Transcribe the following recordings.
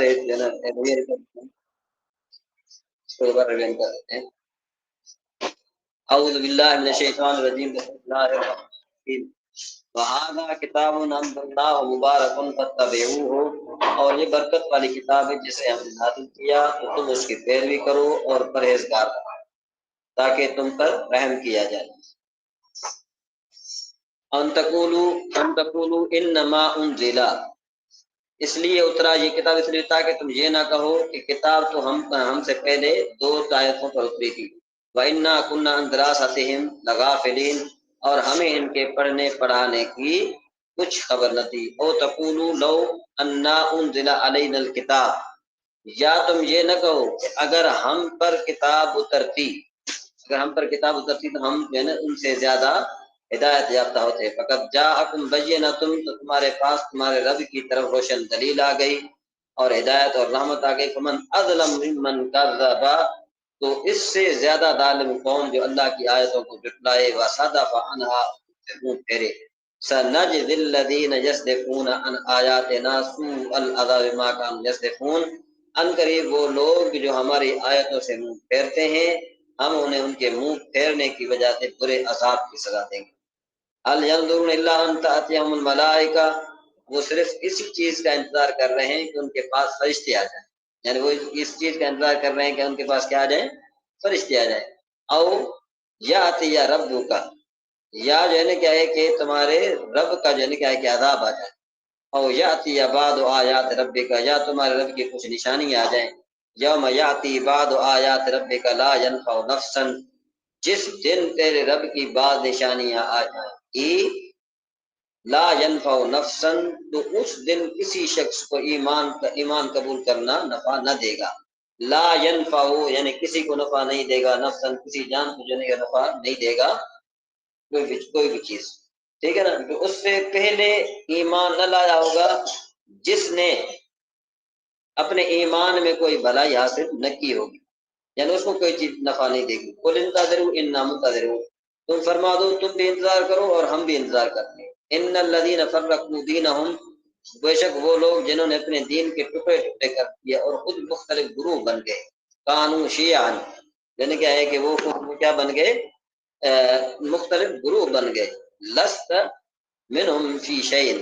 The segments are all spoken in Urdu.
اعوذ باللہ من الشیطان الرجیم بسم اللہ الرحمن الرحیم وہذا کتاب انزلناہ مبارک فاتبعوہ، اور یہ برکت والی کتاب ہے جسے ہم نے نازل کیا تو تم اس کی پیروی کرو اور پرہیزگار بنو تاکہ تم پر رحم کیا جائے۔ ان تقولوا انما انزل، اس لیے اترا یہ کتاب اس لیے تاکہ تم یہ نہ کہو کہ کتاب تو ہم سے پہلے دو آیتوں پر اتری تھی، وَإِنَّا كُنَّا عَن دِرَاسَتِهِمْ لَغَافِلِينَ، اور ہمیں ان کے پڑھنے پڑھانے کی کچھ خبر نہ تھی۔ او تقولوا لو انا انزل علینا الکتاب، یا تم یہ نہ کہو کہ اگر ہم پر کتاب اترتی تو ہم جو ہے نا ان سے زیادہ ہدایت یافتہ ہوتے۔ فقط جاءکم بینۃ، تو تمہارے پاس تمہارے رب کی طرف روشن دلیل آ گئی اور ہدایت اور رحمت آ گئی۔ فمن اظلم ممن کذب، تو اس سے زیادہ ظالم کون جو اللہ کی آیتوں کو جھٹلائے، وصدف عنہا، سے منہ پھیرے۔ سنجزی الذین یصدفون عن آیاتنا سوء العذاب بما کانوا یصدفون، ان قریب وہ لوگ جو ہماری آیتوں سے منہ پھیرتے ہیں ہم انہیں ان کے منہ پھیرنے کی وجہ سے برے عذاب کی سزا دیں گے۔ هل ينظرون الا ان تأتيهم الملائکہ، وہ صرف اسی چیز کا انتظار کر رہے ہیں کہ ان کے پاس فرشتے آ جائیں، یعنی وہ اس چیز کا انتظار کر رہے ہیں کہ ان کے پاس کیا آ جائیں، فرشتے آ جائیں۔ او یاتی یا رب کا، یا جو ہے نا کیا ہے کہ تمہارے رب کا جو ہے نا کیا ہے کہ عذاب آ جائے۔ او یاتی یا بعد آیات رب کا، یا تمہارے رب کی کچھ نشانی آ جائیں۔ یوم یاتی بعد آیات رب کا لا ینفع نفسا، جس دن تیرے رب کی بعض نشانیاں آ جائیں گی، لا ینفع نفسا، تو اس دن کسی شخص کو ایمان قبول کرنا نفع نہ دے گا۔ لا ینفع یعنی کسی کو نفع نہیں دے گا، نفسا کسی جان کو جو ہے نفع نہیں دے گا کوئی بھی چیز، ٹھیک ہے نا۔ تو اس سے پہلے ایمان نہ لایا ہوگا جس نے اپنے ایمان میں کوئی بھلائی حاصل نہ کی ہوگی، یعنی اس کو کوئی چیز نفع نہیں دے گی۔ قل انتظروا انا منتظرون، تم فرما دو تم بھی انتظار کرو اور ہم بھی انتظار کرتے ہیں۔ ان الذین فرقوا دینہم، بے شک وہ لوگ جنہوں نے اپنے دین کے ٹکڑے ٹکڑے کر دیے اور خود مختلف گروہ بن گئے، کانوا شیعا، یعنی کیا ہے کہ وہ کیا بن گئے، مختلف گروہ بن گئے۔ لست منہم فی شیء،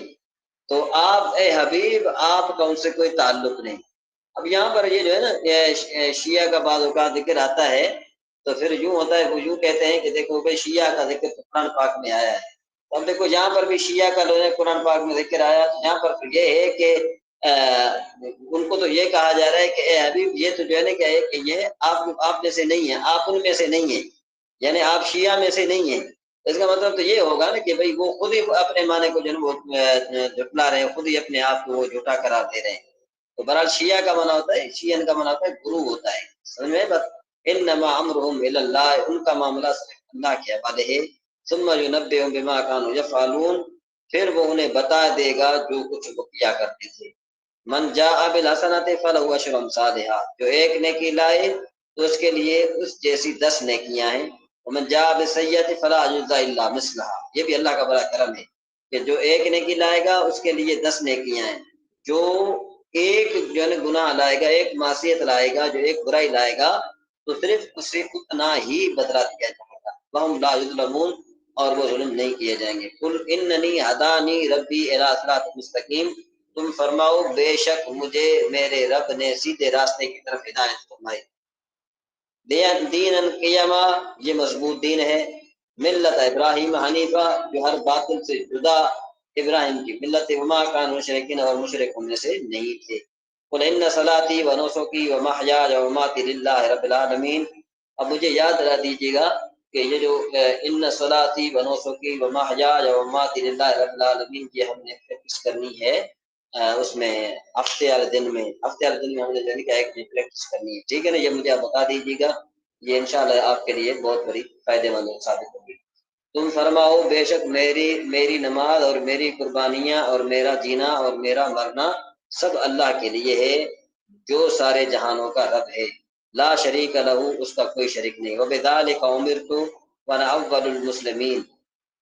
تو آپ اے حبیب آپ کا ان سے کوئی تعلق نہیں۔ اب یہاں پر یہ جو ہے نا شیعہ کا بعض اوقات ذکر آتا ہے تو پھر یوں ہوتا ہے، وہ یوں کہتے ہیں کہ دیکھو بھائی شیعہ کا ذکر قرآن پاک میں آیا ہے، اب دیکھو یہاں پر بھی شیعہ کا قرآن پاک میں ذکر آیا، یہاں پر یہ ہے کہ ان کو تو یہ کہا جا رہا ہے کہ اے حبیب یہ تو جو ہے نا کیا ہے کہ یہ آپ میں سے نہیں ہیں، آپ ان میں سے نہیں ہیں، یعنی آپ شیعہ میں سے نہیں ہیں۔ اس کا مطلب تو یہ ہوگا نا کہ بھئی وہ خود ہی اپنے معنی کو جو ہے وہ جھٹلا رہے ہیں، خود ہی اپنے آپ کو وہ جھوٹا قرار دے رہے ہیں۔ تو بہرحال شیعہ کا معنی ہوتا ہے، شیعہ کا معنی ہوتا ہے گروہ ہوتا ہے، سمجھ میں بس۔ انما امرهم الى اللہ، ان کا معاملہ اللہ کے حوالے ہے۔ ثم ينبئهم بما كانوا يفعلون، پھر وہ انہیں بتا دے گا جو کچھ وہ کیا کرتے تھے۔ من جاء بالحسنۃ فله عشر امثالها، جو ایک نیکی لائے تو اس کے لیے اس جیسی 10 نیکیاں ہیں۔ ومن جاء بالسیئۃ فلا یجزى الا مثلها، یہ بھی اللہ کا بڑا کرم ہے کہ جو ایک نیکی لائے گا اس کے لیے 10 نیکیاں ہیں، جو ایک جو ہے گناہ لائے گا، ایک معصیت لائے گا، جو ایک برائی لائے گا تو صرف اسے اتنا ہی بدلہ دیا جائے گا۔ وہم لا یظلمون، اور وہ ظلم نہیں کیے جائیں گے۔ قل اننی ہدانی ربی الی صراط مستقیم، تم فرماؤ بے شک مجھے میرے رب نے سیدھے راستے کی طرف ہدایت فرمائی۔ دین قیما، یہ مضبوط دین ہے۔ ملت ابراہیم حنیفہ، جو ہر باطل سے جدا ابراہیم کی ملت، وما کان مشرکین، اور مشرکوں میں سے نہیں تھے۔ قل ان صلاتی و نسکی و محیای و مماتی للہ رب العالمین، اب مجھے یاد دلا دیجیے گا کہ یہ جو ان صلاتی و نسکی و محیای و مماتی للہ رب العالمین کی ہم نے پریکٹس کرنی ہے، اس میں ہفتے والے دن میں ہم نے جو ہے پریکٹس کرنی ہے، ٹھیک ہے نا۔ یہ مجھے آپ بتا دیجیے گا، یہ انشاءاللہ آپ کے لیے بہت بڑی فائدے مند ثابت ہوگی۔ تم فرماؤ بے شک میری نماز اور میری قربانیاں اور میرا جینا اور میرا مرنا سب اللہ کے لیے ہے جو سارے جہانوں کا رب ہے، لا شریک لہ، اس کا کوئی شریک نہیں۔ وبذالک امرت وانا اول المسلمین،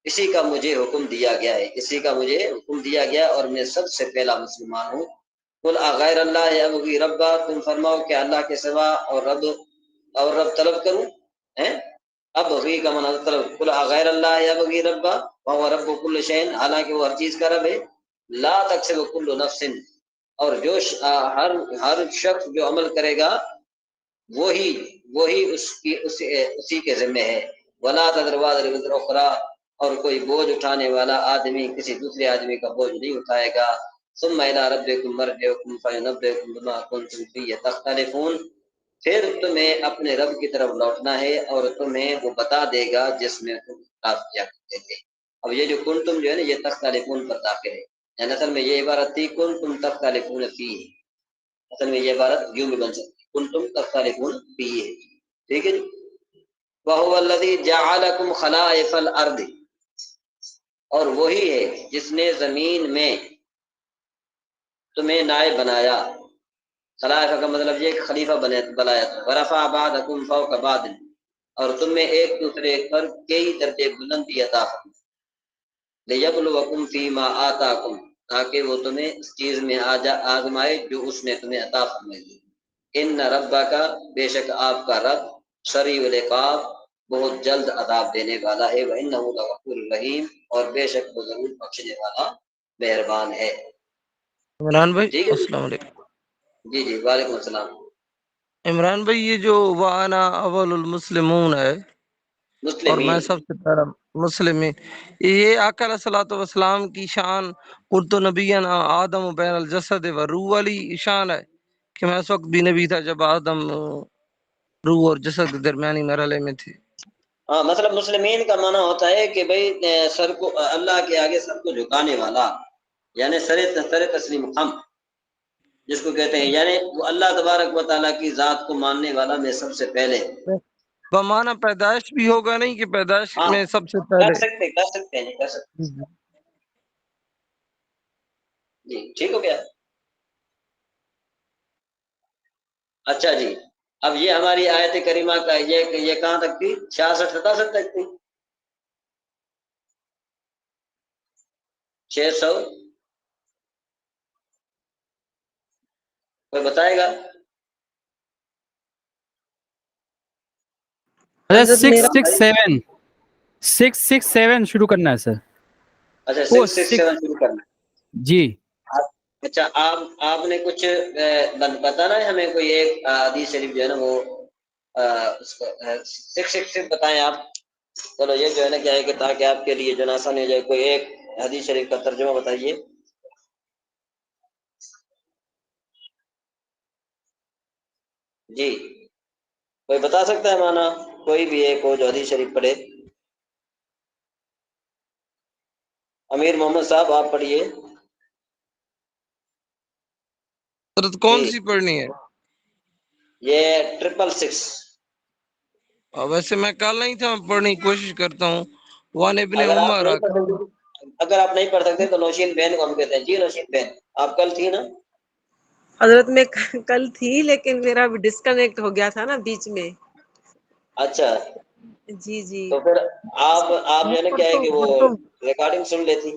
اسی کا مجھے حکم دیا گیا ہے اور میں سب سے پہلا مسلمان ہوں۔ قل اغیر اللہ ابغی ربا، تم فرماؤ کہ اللہ کے سوا اور رب طلب کروں ہیں. ابغی کا معنی طلب. قل اغیر اللہ ابغی ربا وهو رب كل شيء، حالانکہ وہ ہر چیز کا رب ہے. لا تکسب كل نفس، اور جو ہر شخص جو عمل کرے گا وہی اسی کے ذمہ ہے. ولا تذر وازرة وزر اخرى، اور کوئی بوجھ اٹھانے والا آدمی کسی دوسرے آدمی کا بوجھ نہیں اٹھائے گا. ثم الى ربكم مرجعكم فينبئكم بما كنتم فيه تختلفون، پھر تمہیں اپنے رب کی طرف لوٹنا ہے اور تمہیں وہ بتا دے گا جس میں تم اختلاف کیا کرتے تھے. اب یہ جو کنتم جو ہے نا، یہ تختلفون پر داخل ہے. یعنی اصل میں یہ عبارت تھی کنتم تختلفون فیہ، اصل میں یہ عبارت یوں بھی بن سکتی کنتم تختلفون فیہ. ٹھیک ہے جی. وَهُوَ الَّذِي جَعَلَكُمْ خَلَائِفَ الْأَرْضِ، اور وہی ہے جس نے زمین میں تمہیں نائب بنایا. خلائف کا مطلب یہ کہ خلیفہ بنایا. ورفع بعضکم فوق بعض، اور تم میں ایک دوسرے پر کئی درجے بلندی عطا فرمایا. لیبلوکم فیما آتاکم، تاکہ وہ تمہیں اس چیز میں آزمائے جو اس نے تمہیں عطا فرمائی. ان ربک، بے شک آپ کا رب، سریع العقاب، بہت جلد عذاب دینے والا ہے. وانہ لغفور رحیم، اور بے شک وہ ضرور بخشنے والا مہربان ہے. عمران بھائی ٹھیک ہے السلام علیکم. جی جی وعلیکم السلام. عمران بھائی یہ جو وانا اول المسلمون ہے اور میں مسلمین، سب سے پہلا مسلم، یہ آقا علیہ الصلوۃ والسلام کی شان قلت نبینا آدم بین الجسد و روح والی شان ہے کہ میں اس وقت بھی نبی تھا جب آدم روح اور جسد کے درمیانی مرحلے میں تھے. ہاں مطلب مسلمین کا معنی ہوتا ہے کہ بھئی سر کو اللہ کے آگے سر کو جھکانے والا، یعنی سر تسلیم خم جس کو کہتے ہیں، یعنی وہ اللہ تبارک و تعالیٰ کی ذات کو ماننے والا میں سب سے پہلے. بمعنی پیدائش بھی ہوگا نہیں کہ پیدائش ہاں میں سب سے کر پہلے. سکتے ہیں جی، کر سکتے جی. ٹھیک ہو گیا. اچھا جی، اب یہ ہماری آیت کریمہ کا یہ کہاں تک تھی؟ 66-67 تک تھی. 600 کوئی بتائے گا؟ حضرت میرا 667 شروع کرنا ہے سر. اچھا وہ 667 شروع کرنا ہے. جی. اچھا آپ نے کچھ بتانا ہے ہمیں، کوئی ایک حدیث شریف جو ہے نا وہ 666 بتائیں آپ. چلو یہ جو ہے نا کیا ہے کہ تاکہ آپ کے لیے جو آسان ہو جائے، کوئی ایک حدیث شریف کا ترجمہ بتائیے. جی کوئی بتا سکتا ہے مانا؟ کوئی بھی ایک ہو جو حدیث شریف پڑھے. امیر محمد صاحب آپ پڑھیے. حضرت کون جی سی پڑھنی ہے؟ یہ 666. ویسے میں کل نہیں تھا، میں پڑھنے کی کوشش کرتا ہوں. وان ابن اگر آپ عمر نہیں پڑھ سکتے، اگر آپ نہیں پڑھ سکتے تو نوشین بہن کو ہم کہتے ہیں. جی نوشین بہن آپ کل تھی نا؟ حضرت میں کل تھی لیکن میرا ڈسکنیکٹ ہو گیا تھا نا بیچ میں. اچھا جی جی. تو پھر آپ جو ہے نا کیا ہے کہ وہ ریکارڈنگ سن لیتی.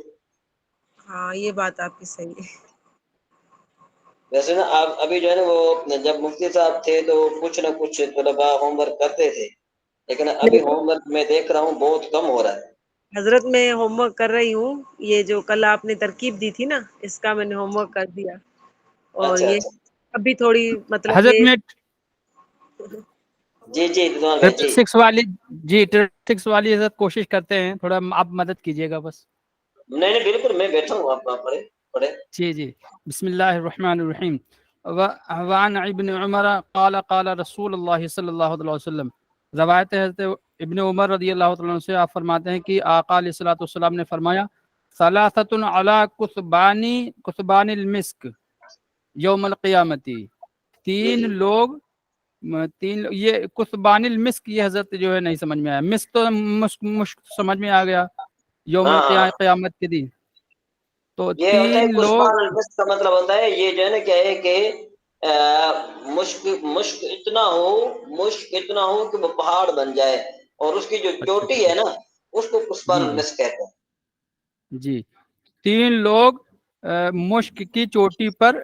ہاں یہ بات آپ کی صحیح ہے. ویسے نا آپ ابھی جو ہے نا وہ جب مفتی صاحب تھے تو کچھ نہ کچھ طلباء ہوم ورک کرتے تھے، لیکن ابھی ہوم ورک میں دیکھ رہا ہوں بہت کم ہو رہا ہے. حضرت میں ہوم ورک کر رہی ہوں. یہ جو کل آپ نے ترکیب دی تھی نا، اس کا میں نے ہوم ورک کر دیا. اور اچھا یہ اچھا ابھی تھوڑی مطلب حضرت یہ میں جی جی رضوان بھائی جی. 36 والی حضرت کوشش کرتے ہیں، تھوڑا آپ مدد کیجیے گا بس. نہیں بالکل میں بیٹھا ہوں، آپ پڑھے. جی. بسم اللہ الرحمن الرحیم. وعن ابن عمر قال قال رسول اللہ صلی اللہ علیہ وسلم، روایت ہے حضرت ابن عمر رضی اللہ تعالیٰ عنہ سے، آپ فرماتے ہیں کہ آقا علیہ الصلوۃ والسلام نے فرمایا، ثلاثۃ علی کثبان المسک یوم القیامتی، تین لوگ یہ کثبان المسک، یہ حضرت جو ہے نہیں سمجھ میں آیا. مسک تو مشک سمجھ میں آ گیا، یوم ہاں ہاں القیامت کے دن. تو یہ ہوتا ہے تین لوگ، کثبان المسک کا مطلب ہوتا ہے یہ جو ہے نا کیا ہے کہ مشک اتنا ہو کہ وہ پہاڑ بن جائے، اور اس کی جو اچھا چوٹی ہے نا اس کو کثبان جی المسک کہتے ہیں. جی. تین لوگ مشک کی چوٹی پر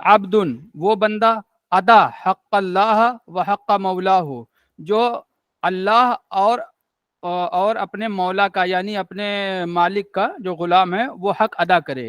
عبدن وہ بندہ، ادا حق اللہ و حق مولا ہو، جو اللہ اور اپنے مولا کا یعنی اپنے مالک کا جو غلام ہے وہ حق ادا کرے۔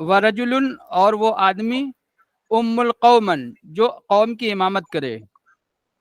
ورجل اور وہ آدمی، ام القومن جو قوم کی امامت کرے۔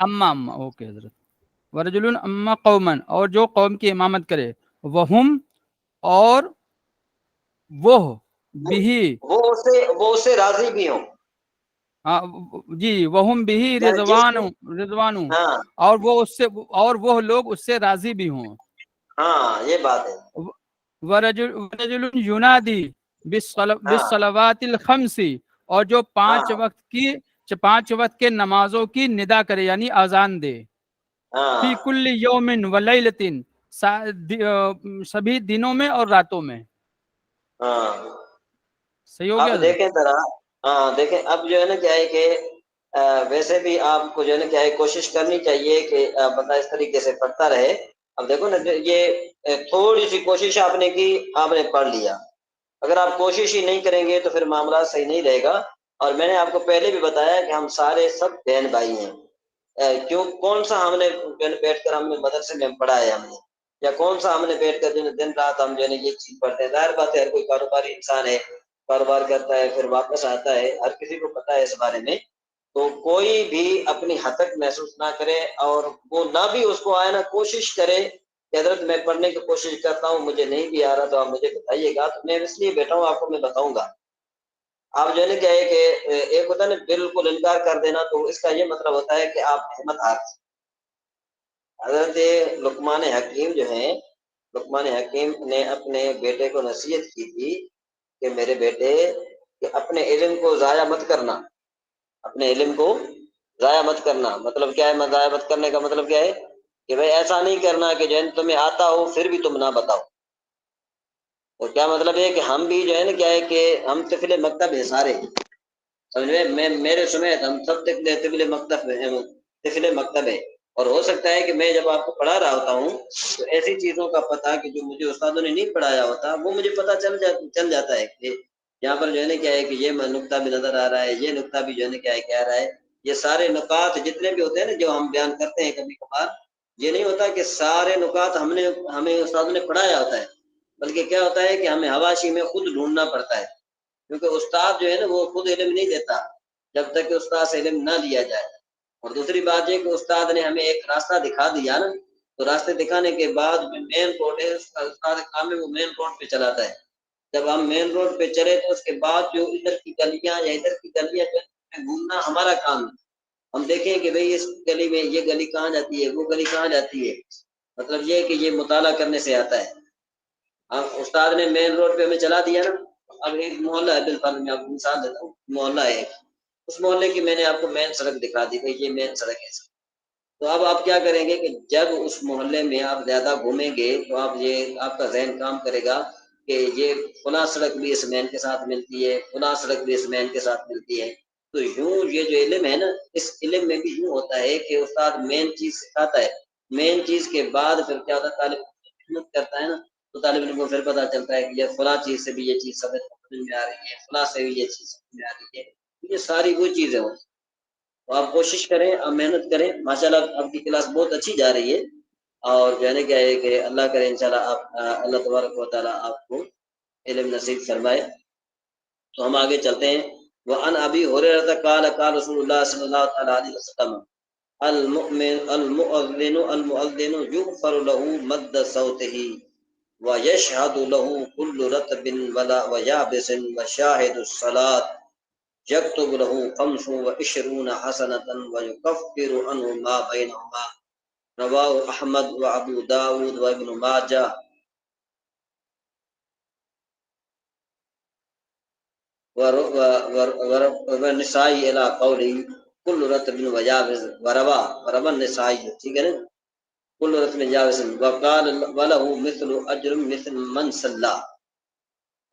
اما اوکے حضرت۔ ورجل اما قومن اور جو قوم کی امامت کرے، وہم اور وہ بھی، وہ اسے راضی بھی ہوں، جی وہم بھی یعنی جس رضوان ہاں اور وہ لوگ اس سے راضی بھی ہوں۔ ہاں یہ بات ہے ورجل ینادی ہاں بالصلوات الخمس اور جو ہاں 5 وقت کے نمازوں کی ندا کرے یعنی اذان دے۔ ہاں فی کل یوم و لیلۃ سبھی دنوں میں اور راتوں میں۔ ہاں صحیح ہو گیا اب حضرت؟ دیکھیں ذرا، ہاں دیکھیں اب جو ہے نا کیا ہے کہ ویسے بھی آپ کو جو ہے نا کیا ہے کوشش کرنی چاہیے کہ بندہ اس طریقے سے پڑھتا رہے۔ اب دیکھو نا یہ تھوڑی سی کوشش آپ نے کی، آپ نے پڑھ لیا، اگر آپ کوشش ہی نہیں کریں گے تو پھر معاملہ صحیح نہیں رہے گا۔ اور میں نے آپ کو پہلے بھی بتایا کہ ہم سارے سب بہن بھائی ہیں، کیوں کون سا ہم نے بیٹھ کر ہم نے مدرسے میں پڑھا ہے ہم نے، یا کون سا ہم نے بیٹھ کر دن رات ہم جو ہے نا یہ چیز پڑھتے ہیں؟ ظاہر بات ہے ہر کوئی کاروباری انسان ہے، کاروبار کرتا ہے پھر واپس آتا ہے، ہر کسی کو پتا ہے اس بارے میں۔ تو کوئی بھی اپنی حد تک محسوس نہ کرے، اور وہ نہ بھی اس کو آئے نا کوشش کرے کہ حضرت میں پڑھنے کی کوشش کرتا ہوں مجھے نہیں بھی آ رہا تو آپ مجھے بتائیے گا، تو میں اس لیے بیٹھا ہوں آپ کو میں بتاؤں گا۔ آپ جو ہے نا کیا ہے کہ ایک ہوتا ہے نا بالکل انکار کر دینا، تو اس کا یہ مطلب ہوتا ہے کہ آپ ہمت ہار۔ حضرت لقمان حکیم جو ہیں، لقمان حکیم نے اپنے بیٹے کو نصیحت کی تھی کہ میرے بیٹے کہ اپنے علم کو ضائع مت کرنا، اپنے علم کو ضائع مت کرنا۔ مطلب کیا ہے ضائع مت کرنے کا مطلب کیا ہے کہ بھائی ایسا نہیں کرنا کہ جو ہے تمہیں آتا ہو پھر بھی تم نہ بتاؤ۔ تو کیا مطلب ہے کہ ہم بھی جو ہے نا کیا ہے کہ ہم طفل مکتب ہے سارے، سمجھے میں میرے سمیت ہم سب طفل مکتب ہے، طفل مکتب ہے۔ اور ہو سکتا ہے کہ میں جب آپ کو پڑھا رہا ہوتا ہوں تو ایسی چیزوں کا پتہ کہ جو مجھے استادوں نے نہیں پڑھایا ہوتا وہ مجھے پتہ چل جاتا ہے کہ یہاں پر جو ہے نا کیا ہے کہ یہ نقطہ بھی نظر آ رہا ہے، یہ نقطہ بھی جو ہے نا کیا ہے کہ آ رہا ہے۔ یہ سارے نکات جتنے بھی ہوتے ہیں نا جو ہم بیان کرتے ہیں کبھی کبھار، یہ نہیں ہوتا کہ سارے نکات ہمیں استادوں نے پڑھایا ہوتا ہے، بلکہ کیا ہوتا ہے کہ ہمیں حواشی میں خود ڈھونڈنا پڑتا ہے، کیونکہ استاد جو ہے نا وہ خود علم نہیں دیتا جب تک کہ استاد سے علم نہ لیا جائے۔ اور دوسری بات یہ کہ استاد نے ہمیں ایک راستہ دکھا دیا نا، تو راستے دکھانے کے بعد مین روڈ ہے، استاد کام ہے وہ مین روڈ پہ چلاتا ہے۔ جب ہم مین روڈ پہ چلے تو اس کے بعد جو ادھر کی گلیاں یا ادھر کی گلیاں گھومنا ہمارا کام ہے۔ ہم دیکھیں کہ بھئی اس گلی میں یہ گلی کہاں جاتی ہے، وہ گلی کہاں جاتی ہے، مطلب یہ کہ یہ مطالعہ کرنے سے آتا ہے۔ اب استاد نے مین روڈ پہ ہمیں چلا دیا نا، اب ایک محلہ ہے بالفعل میں آپ کو مثال دیتا ہوں، محلہ ہے اس محلے کی میں نے آپ کو مین سڑک دکھا دی کہ یہ مین سڑک ہے۔ تو اب آپ کیا کریں گے کہ جب اس محلے میں آپ زیادہ گھومیں گے تو آپ کا ذہن کام کرے گا کہ یہ فلاں سڑک بھی اس مین کے ساتھ ملتی ہے، فلاں سڑک بھی اس مین کے ساتھ ملتی ہے۔ تو یوں یہ جو علم ہے نا، اس علم میں بھی یوں ہوتا ہے کہ استاد مین چیز سکھاتا ہے، مین چیز کے بعد پھر کیا ہوتا ہے طالب محنت کرتا ہے نا، تو طالب علم کو پھر پتہ چلتا ہے کہ یہ فلاں چیز سے بھی یہ چیز سمجھ میں آ رہی ہے، فلاں سے بھی یہ چیز سمجھ میں آ رہی ہے۔ یہ ساری وہ چیزیں ہوتی ہیں۔ تو آپ کوشش کریں، آپ محنت کریں، ماشاءاللہ آپ کی کلاس بہت اچھی جا رہی ہے، اور جو ہے نا کیا ہے کہ اللہ کرے انشاءاللہ اللہ تبارک و تعالیٰ آپ کو علم نصیب فرمائے۔ تو ہم آگے چلتے ہیں۔ وعن ابی ہریرہ قال قال رسول اللہ صلی اللہ علیہ وسلم المؤذن یغفر له مد صوته ويشهد له كل رطب ويابس وشاهد الصلاة يكتب له 25 حسنة ويكفر عنه ما بينهما، رواه احمد وابو داود وابن ماجہ۔ ونسائی الى قولی کل رطب ویابس، وروا النسائی، ٹھیک ہے نا، کل رطب ویابس وقال وله مثل اجر مثل من صلی۔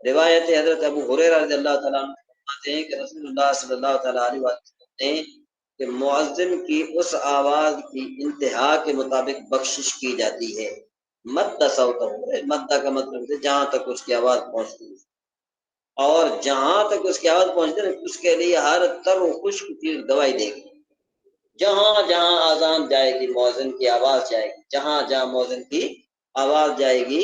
روایت حضرت ابو ہریرہ رضی اللہ تعالیٰ عنہ فرماتے ہیں کہ رسول اللہ صلی اللہ تعالیٰ علیہ وسلم نے کہ مؤذن کی اس آواز کی انتہا کے مطابق بخشش کی جاتی ہے۔ مد صوتہ، مد کا مطلب ہے جہاں تک اس کی آواز پہنچتی ہے، اور جہاں تک اس کی آواز پہنچتی ہے اس کے لیے ہر تر و خشک چیز گواہی دے گی۔ جہاں جہاں اذان جائے گی مؤذن کی آواز جائے گی، جہاں جہاں مؤذن کی آواز جائے گی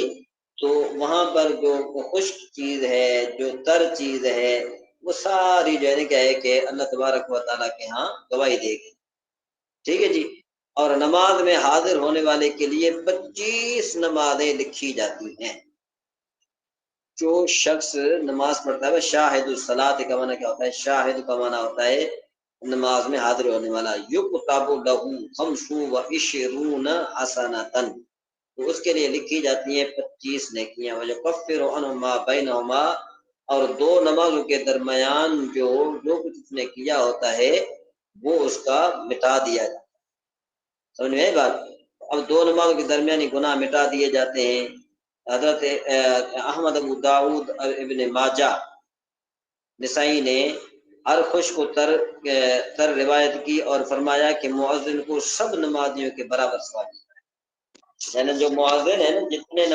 تو وہاں پر جو خشک چیز ہے، جو تر چیز ہے، وہ ساری جو ہے کیا ہے کہ اللہ تبارک و تعالیٰ کے ہاں گواہی دے گی۔ ٹھیک ہے جی۔ اور نماز میں حاضر ہونے والے کے لیے 25 نمازیں لکھی جاتی ہیں۔ جو شخص نماز پڑھتا ہے، شاہد الصلاۃ کا معنی کیا ہوتا ہے؟ شاہد کا معنی ہوتا ہے نماز میں حاضر ہونے والا۔ یکتب لہ 25 حسنۃ، تو اس کے لیے لکھی جاتی ہیں 25 نیکیاں۔ ویکفر عنہ ما بینہما، اور دو نمازوں کے درمیان جو کچھ اس نے کیا ہوتا ہے وہ اس کا مٹا دیا جاتا ہے۔ سمجھ میں آئی بات؟ اب دو نمازوں کے درمیانی گناہ مٹا دیے جاتے ہیں۔ حضرت احمد، ابو داؤد، ابن ماجہ، نسائی نے ہر خشک و تر روایت کی اور فرمایا کہ مؤذن کو سب نمازیوں کے برابر ثواب ملتا ہے۔ یعنی جو مؤذن ہے نا، جتنے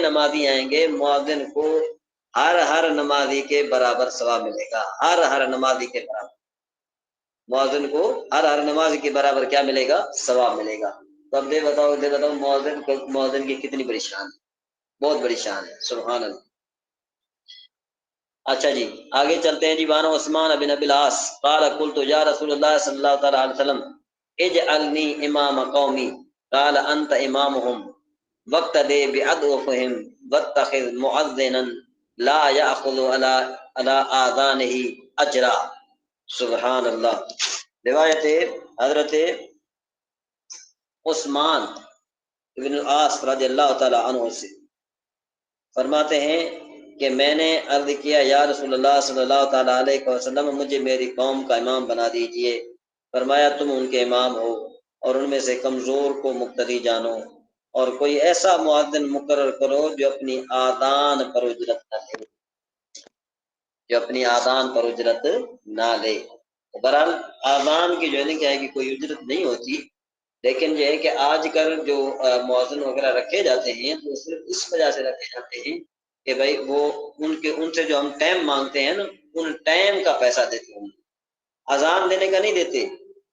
نمازی آئیں گے مؤذن کو ہر نمازی کے برابر ثواب ملے گا۔ ہر نمازی کے برابر، مؤذن کو ہر نمازی کے برابر کیا ملے گا؟ ثواب ملے گا۔ تو اب دے بتاؤ مؤذن کی کتنی بڑی شان ہے، بہت بڑی شان ہے، سبحان اللہ۔ اچھا جی آگے چلتے ہیں جی۔ وعن عثمان بن ابی العاص قال قلت یا رسول اللہ صلی اللہ تعالی علیہ وسلم اجعلنی امام قومی قال انت امامهم واقتدی بعضفهم واتخذ مؤذنا لا یاخذ علی آذانه اجرا۔ سبحان اللہ۔ روایت حضرت عثمان ابن العاص رضی اللہ تعالی عنہ سے فرماتے ہیں کہ میں نے عرض کیا یا رسول اللہ صلی اللہ تعالی علیہ وسلم مجھے میری قوم کا امام بنا دیجئے۔ فرمایا تم ان کے امام ہو اور ان میں سے کمزور کو مقتدی جانو، اور کوئی ایسا مؤذن مقرر کرو جو اپنی آذان پر اجرت نہ لے، نہ لے۔ بہرحال آذان کی جو ہے نا کیا ہے کہ کوئی اجرت نہیں ہوتی، لیکن یہ ہے کہ آج کل جو مؤذن وغیرہ رکھے جاتے ہیں تو صرف اس وجہ سے رکھے جاتے ہیں کہ بھائی وہ ان سے جو ہم ٹائم مانگتے ہیں نا، ان ٹائم کا پیسہ دیتے ہیں، اذان دینے کا نہیں دیتے،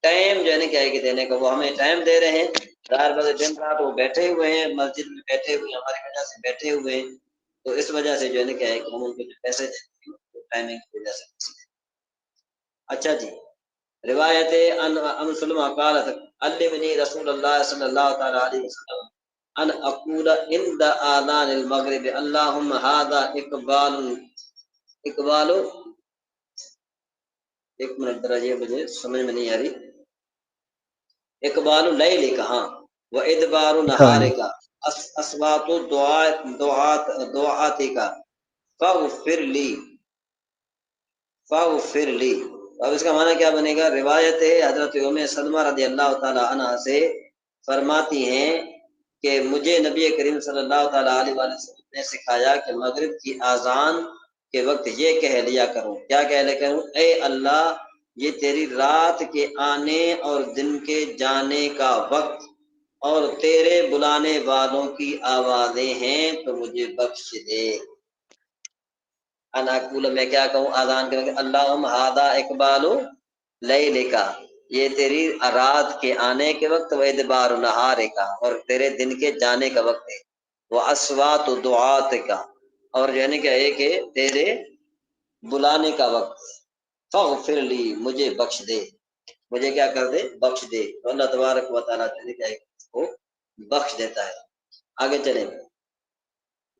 ٹائم جو ہے نا کیا ہے کہ دینے کا۔ وہ ہمیں ٹائم دے رہے ہیں، 4 بجے دن رات وہ بیٹھے ہوئے ہیں مسجد میں، بیٹھے ہوئے ہیں ہماری وجہ سے بیٹھے ہوئے ہیں، تو اس وجہ سے جو ہے نا کیا ہے کہ ہم ان کو جو پیسے دیتے ہیں وہ ٹائمنگ کی وجہ سے۔ اچھا جی روایت ام سلمہ قالت علمنی رسول اللہ صلی اللہ تعالی علیہ وسلم ان اقول عند آذان المغرب اللہم ھذا اقبال ایک منٹ ذرا یہ مجھے سمجھ میں نہیں آ رہی۔ اقبال لیل کہاں و ادبار نہار کا اصوات دعات کا فاغفر لی۔ اب اس کا معنی کیا بنے گا؟ روایت حضرت ام سلمہ رضی اللہ تعالی عنہ سے فرماتی ہیں کہ مجھے نبی کریم صلی اللہ تعالی علیہ وسلم نے سکھایا کہ مغرب کی اذان کے وقت یہ کہہ لیا کروں، کیا کہہ لیا کروں؟ اے اللہ یہ تیری رات کے آنے اور دن کے جانے کا وقت اور تیرے بلانے والوں کی آوازیں ہیں تو مجھے بخش دے۔ اناقول میں کیا کہوں اذان کے وقت؟ اللہم ھذا اقبال لیل کا، یہ تیری رات کے آنے کے وقت، و ادبار نہار کا، اور تیرے دن کے جانے کا وقت ہے، وہ اصوات دعات کا، اور یعنی کہ ہے کہ تیرے بلانے کا وقت، فاغفر لی مجھے بخش دے، مجھے کیا کر دے؟ بخش دے۔ تو اللہ تبارک و تعالیٰ کیا ہے اس کو بخش دیتا ہے۔ آگے چلیں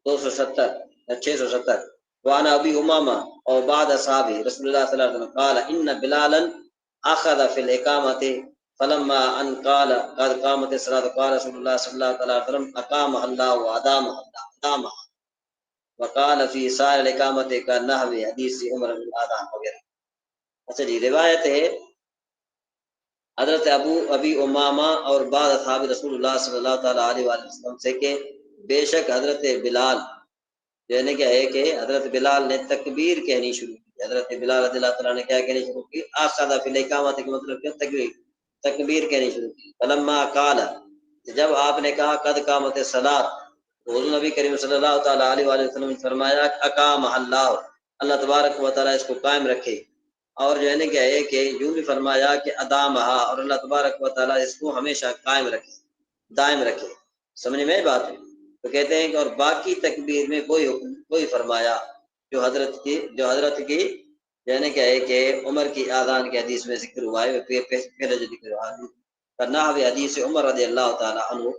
670 وعن ابی امامہ اور بعد اصحاب رسول اللہ صلی اللہ علیہ وسلم قال ان بلالا اخذ فی الاقامۃ فلما ان قال قد قامت الصلاۃ قال رسول اللہ صلی اللہ علیہ وسلم اقام اللہ وادام وقال فی سائر الاقامۃ کا نحو حدیث عمر بن اذان وغیرہ۔ اچھا جی روایت ہے حضرت ابی امامہ اور بعض اصحاب رسول اللہ صلی اللہ تعالی علیہ وسلم سے کہ بے شک حضرت بلال یعنی کہ ہے کہ حضرت بلال نے تکبیر کہنی شروع کی حضرت بلال رضی اللہ تعالیٰ نے کیا کہنی شروع کی؟ آسادہ فی الاقامت کا مطلب کیا؟ تکبیر کہنی شروع کی. فلما قال، جب آپ نے کہا قد قامت الصلاۃ، تو حضور نبی کریم صلی اللہ تعالیٰ علیہ وآلہ وسلم نے فرمایا اقام اللہ، اللہ تبارک و تعالیٰ اس کو قائم رکھے. اور جو ہے نا کیا ہے کہ یوں بھی فرمایا کہ ادامہا، اور اللہ تبارک و تعالیٰ اس کو ہمیشہ قائم رکھے، دائم رکھے. سمجھ میں بات ہے؟ تو کہتے ہیں کہ اور باقی تکبیر میں کوئی حکم کوئی فرمایا جو حضرت کی جو ہے نا کیا ہے کہ عمر کی آذان کے حدیث میں ذکر ہوا ہے. پہلے جو ذکر ہوا ہے کرنا حدیث عمر رضی اللہ تعالیٰ عنہ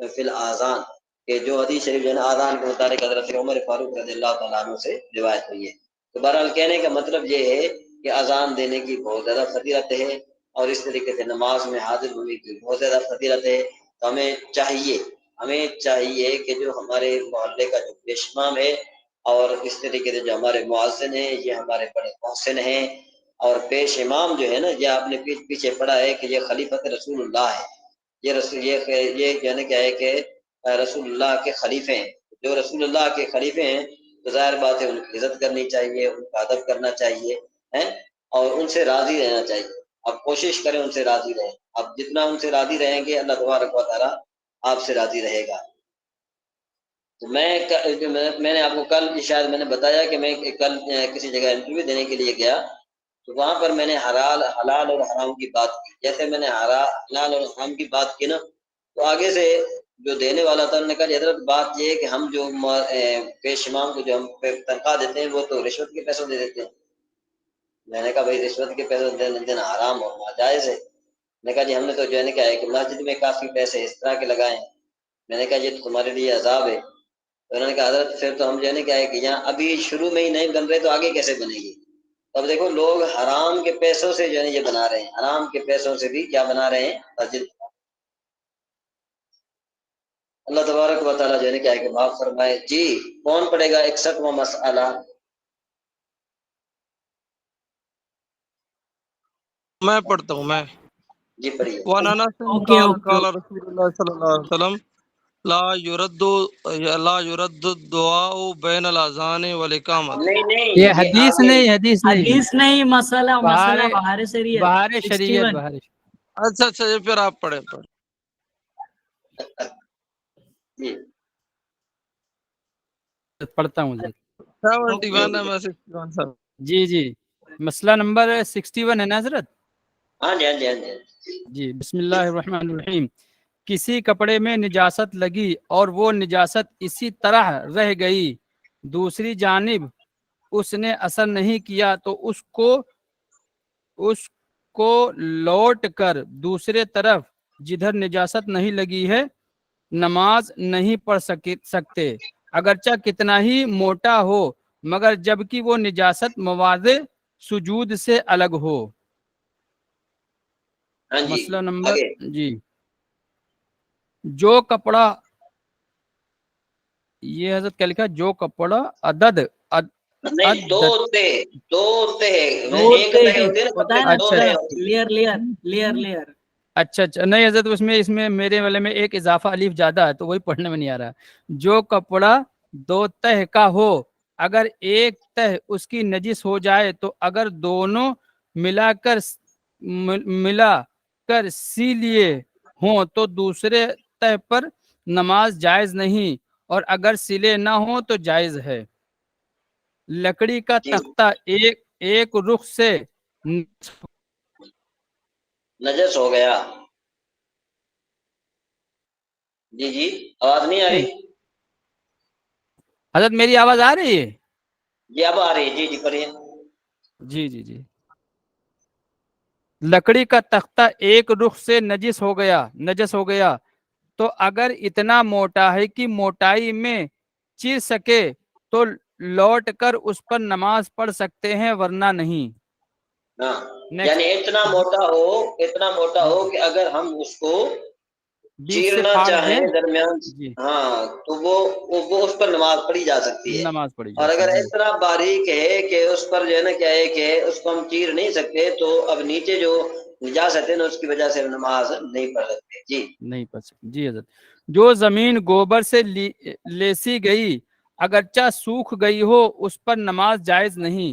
فی الاذان، کہ جو حدیث شریف جو ہے نا آذان کے متعلق حضرت عمر فاروق رضی اللہ تعالیٰ عنہ سے روایت ہوئی ہے. تو بہرحال کہنے کا مطلب یہ ہے کہ اذان دینے کی بہت زیادہ فضیلت ہے، اور اس طریقے سے نماز میں حاضر ہونے کی بہت زیادہ فضیلت ہے. تو ہمیں چاہیے کہ جو ہمارے محلے کا جو پیش امام ہے، اور اس طریقے سے جو ہمارے مؤذن ہیں، یہ ہمارے بڑے محسن ہیں. اور پیش امام جو ہے نا، یہ آپ نے پیچھے پڑھا ہے کہ یہ خلیفۃ رسول اللہ ہے. یہ جو ہے نا کیا ہے کہ رسول اللہ کے خلیفے ہیں. جو رسول اللہ کے خلیفے ہیں تو ظاہر بات ہے ان کی عزت کرنی چاہیے، ان کا ادب کرنا چاہیے، اور ان سے راضی رہنا چاہیے. اب کوشش کریں ان سے راضی رہیں. اب جتنا ان سے راضی رہیں گے اللہ تبارک و تعالیٰ آپ سے راضی رہے گا. تو میں نے آپ کو کل شاید میں نے بتایا کہ میں کل کسی جگہ انٹرویو دینے کے لیے گیا، تو وہاں پر میں نے حلال اور حرام کی بات کی. جیسے میں نے حلال اور حرام کی بات کی نا، تو آگے سے جو دینے والا تھا انہوں نے کہا حضرت بات یہ ہے کہ ہم جو پیش امام کو جو ہم تنخواہ دیتے ہیں وہ تو رشوت کے پیسوں دے دیتے ہیں. میں نے کہا بھائی رشوت کے پیسوں دینا حرام اور ناجائز ہے. میں نے کہا جی ہم نے تو جو ہے کیا ہے کہ مسجد میں کافی پیسے اس طرح کے لگائے ہیں. میں نے کہا یہ تو تمہارے لیے عذاب ہے. تو انہوں نے کہا حضرت پھر تو ہم جو ہے کیا ہے کہ یہاں ابھی شروع میں ہی نہیں بن رہے تو آگے کیسے بنے گی؟ اب دیکھو لوگ حرام کے پیسوں سے جو ہے یہ بنا رہے ہیں، حرام کے پیسوں سے بھی کیا بنا رہے ہیں؟ مسجد. اللہ تبارک و تعالیٰ جو ہے کیا ہے کہ معاف فرمائے. جی کون پڑھے گا 61واں مسئلہ؟ میں پڑھتا ہوں. میں جی پڑھیے. وانانا قال رسول اللہ صلی اللہ علیہ وسلم لا يرد الدعاء بین الاذان والاقامت. نہیں یہ حدیث نہیں، حدیث نہیں، مسئلہ بہار شریعت، بہار شریعت. اچھا یہ پھر آپ پڑھیں. جی پڑھتا ہوں. 71 ہے، میں 61 سر. جی مسئلہ نمبر 61 ہے نا حضرت؟ ہاں جی. جی بسم اللہ الرحمن الرحیم. کسی کپڑے میں نجاست لگی اور وہ نجاست اسی طرح رہ گئی، دوسری جانب اس نے اثر نہیں کیا، تو اس کو لوٹ کر دوسرے طرف جدھر نجاست نہیں لگی ہے نماز نہیں پڑھ سکتے، اگرچہ کتنا ہی موٹا ہو، مگر جبکہ وہ نجاست مواضع سجود سے الگ ہو. ہاں جی مسئلہ نمبر آگے. جی جو کپڑا، یہ حضرت کیا لکھا؟ جو کپڑا عدد نہیں دو تے ایک تے ہوتے ہیں نا کپڑے میں، دو تے ہوتے ہیں. لیئر. اچھا نہیں حضرت، اس میں میرے والے میں ایک اضافہ الف زیادہ ہے تو وہی پڑھنے میں نہیں آ رہا. جو کپڑا دو تہ کا ہو، اگر ایک تہ اس کی نجس ہو جائے تو اگر دونوں ملا کر سی لیے ہوں تو دوسرے تہ پر نماز جائز نہیں، اور اگر سلے نہ ہوں تو جائز ہے. لکڑی کا تختہ ایک رخ سے نجس ہو گیا. جی آواز نہیں آ رہی؟ حضرت میری آواز آ رہی ہے؟ جی اب آ رہی ہے. جی پڑھیے. جی لکڑی کا تختہ ایک رخ سے نجس ہو گیا تو اگر اتنا موٹا ہے کہ موٹائی میں چیر سکے تو لوٹ کر اس پر نماز پڑھ سکتے ہیں، ورنہ نہیں. یعنی اتنا موٹا ہو کہ اگر ہم اس کو چیرنا چاہیں درمیان، ہاں تو وہ اس پر نماز پڑھی جا سکتی ہے. اور اگر اتنا باریک ہے کہ اس پر جو ہے نا کیا ہے کہ اس کو ہم چیر نہیں سکتے تو اب نیچے جو نجاست ہے نا اس کی وجہ سے نماز نہیں پڑھ سکتے. جی نہیں پڑھ سکتے. جی حضرت جو زمین گوبر سے لیسی گئی اگرچہ سوکھ گئی ہو اس پر نماز جائز نہیں،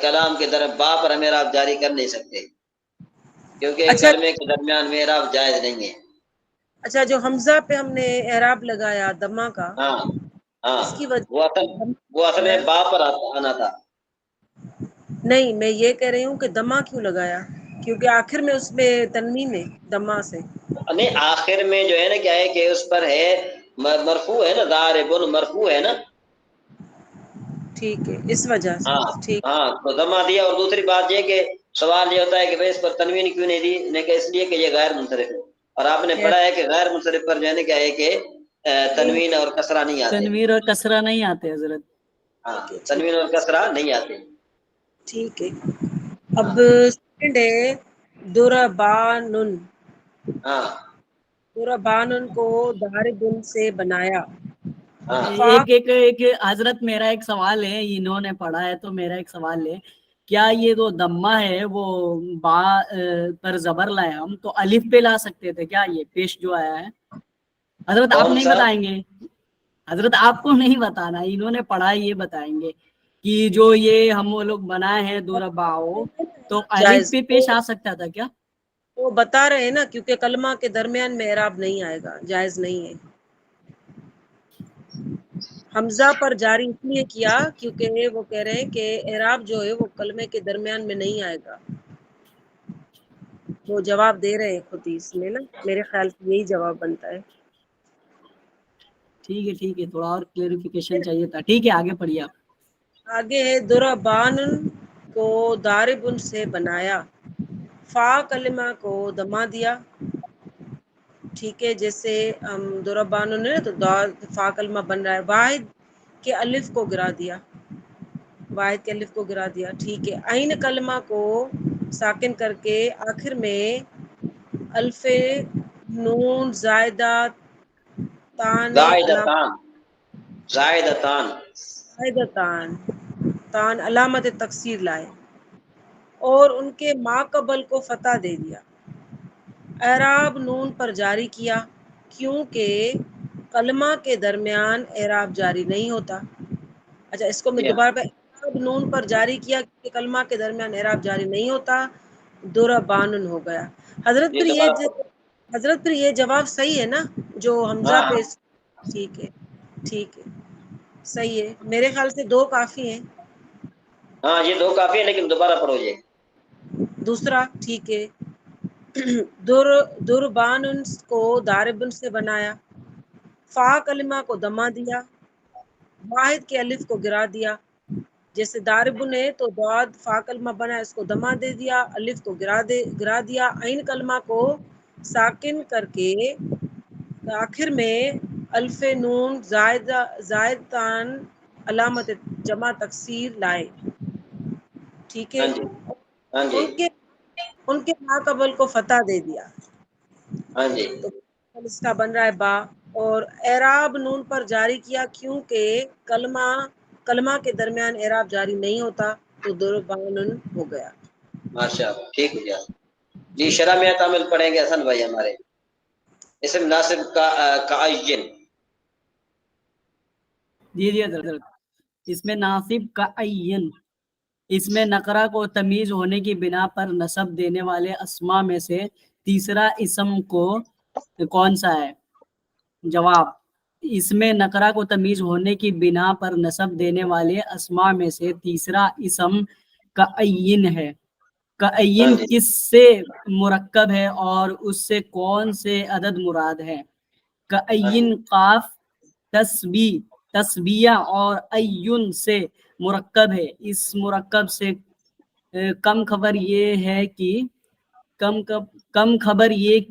کلام کے در با پر ہم اعراب جاری کر نہیں سکتے، کیونکہ اچھا کلمے کے درمیان میں اعراب جائز نہیں ہے۔ اچھا، جو حمزہ پہ ہم نے اعراب لگایا دمہ کا، ہاں ہاں، اس کی وجہ وہ اصل میں با پر آنا تھا۔ نہیں، میں یہ کہہ رہی ہوں کہ دمہ کیوں لگایا، کیونکہ آخر میں اس میں تنوین ہے دمہ سے۔ نہیں، آخر میں جو ہے نا کیا ہے کہ اس پر ہے مرفوع ہے نا، ضارب مرفوع ہے نا۔ ٹھیک ہے، اس وجہ سے ہاں ٹھیک۔ ہاں، تو ضمہ دیا۔ اور دوسری بات یہ کہ سوال یہ ہوتا ہے کہ بھائی اس پر تنوین کیوں نہیں دی، نے کہ اس لیے کہ یہ غیر منصرف ہے، اور آپ نے پڑھا ہے کہ غیر منصرف پر جو ہے نا کیا ہے کہ تنوین اور کسرہ نہیں آتے۔ تنویر اور کسرہ نہیں آتے حضرت۔ ہاں، تنوین اور کسرہ نہیں آتے۔ ٹھیک ہے، اب سیکنڈ ہے دربانن۔ ہاں دربانن کو ضارب سے بنایا۔ ہاں ایک حضرت میرا ایک سوال ہے، انہوں نے پڑھا ہے تو میرا ایک سوال ہے، کیا یہ جو دمہ ہے وہ با پر زبر لائے ہم تو الف پہ لا سکتے تھے کیا؟ یہ پیش جو آیا ہے حضرت آپ کون نہیں سا؟ بتائیں گے؟ حضرت آپ کو نہیں بتانا، انہوں نے پڑھا ہے، یہ بتائیں گے کہ جو یہ ہم وہ لوگ بنائے ہیں دورباؤ تو الف جائز پہ پیش آ سکتا تھا کیا؟ وہ بتا رہے ہیں نا، کیونکہ کلمہ کے درمیان میں اعراب نہیں آئے گا، جائز نہیں ہے۔ حمزہ پر جاری اس لیے کیا کیونکہ وہ کہہ رہے ہیں کہ اعراب جو ہے وہ کلمے کے درمیان میں نہیں آئے گا۔ وہ جواب دے رہے ہیں خود ہی اس میں نا، میرے خیال سے یہی جواب بنتا ہے۔ ٹھیک ہے، تھوڑا اور کلیریفیکیشن چاہیے تھا۔ ٹھیک ہے، آگے پڑھیے آپ۔ آگے ہے دربان کو ضارب سے بنایا، فا کلمہ کو دمہ دیا۔ ٹھیک ہے، جیسے ہم دربان ہے تو فا کلمہ بن رہا ہے، واحد کے الف کو گرا دیا، واحد کے الف کو گرا دیا۔ ٹھیک ہے، عین کلمہ کو ساکن کر کے آخر میں الف نون زائدہ تان زائدتان، زائدتان۔ تان علامت تکسیر لائے اور ان کے ما قبل کو فتح دے دیا۔ اعراب نون پر جاری کیا کیونکہ کلمہ کے درمیان اعراب جاری نہیں ہوتا۔ اچھا، اس کو میں دوبارہ پہ اعراب نون پر جاری کیا کیونکہ کلمہ کے درمیان اعراب جاری نہیں ہوتا، دربانن ہو گیا۔ حضرت پھر یہ جواب صحیح ہے نا جو حمزہ ہاں پہ؟ ٹھیک ہے، ٹھیک ہے، صحیح ہے، میرے خیال سے دو کافی ہیں۔ ہاں، یہ دو کافی ہے، لیکن دوبارہ پڑھو یہ۔ دوسرا ٹھیک ہے، دربان کو ضارب سے بنایا، فا کلمہ کو دمہ دیا، واحد کے الف کو گرا دیا۔ جیسے ضاربن ہے تو ضاد فا کلمہ بنا، اس کو دمہ دے دیا، الف کو گرا دیا، عین کلمہ کو ساکن کر کے آخر میں الف نون زائدتان علامت جمع تکسیر لائے۔ ٹھیک ہے، ہاں جی ہاں جی ان کے ما قبل کو فتح دے دیا، ہاں جی تو اس کا بن رہا ہے با، اور اعراب نون پر جاری کیا کیونکہ کلمہ کے درمیان اعراب جاری نہیں ہوتا، تو دربانن ہو گیا۔ ماشاء اللہ، ٹھیک ہو گیا جی۔ شرح میں تعمل پڑھیں گے حسن بھائی ہمارے۔ اسم ناصب کا عین۔ جی حضرت، اس میں ناصب کا عین، اس میں نقرہ کو تمیز ہونے کی بنا پر نصب دینے والے اسما میں سے تیسرا اسم کون سا ہے؟ جواب، اس میں نقرہ کو تمیز ہونے کی بنا پر نصب دینے والے اسما میں سے تیسرا اسم کعین ہے۔ کعین کس سے مرکب ہے اور اس سے کون سے عدد مراد ہے؟ کعین قاف تسبیہ اور عین سے مرکب ہے۔ اس مرکب سے کم خبر یہ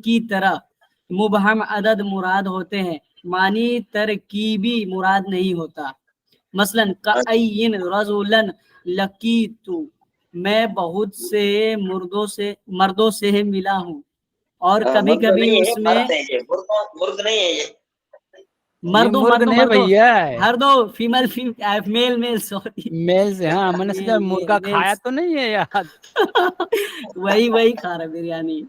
کی طرح مبہم عدد مراد ہوتے ہیں، معنی ترکیبی مراد نہیں ہوتا۔ مثلا کعین رجلا لقیت، میں بہت سے مردوں سے ملا ہوں، اور کبھی مرد کبھی نہیں اس ہے، میں مرد ہے یہ، مرد نہیں ہے یہ۔ یہ مرغ نہیں بھیا ہے، ہر دو فیمل میل سوری میل سے۔ ہاں، میں نے سوچا مرغا کھایا تو نہیں ہے یار۔ وہی کھا رہا بریانی۔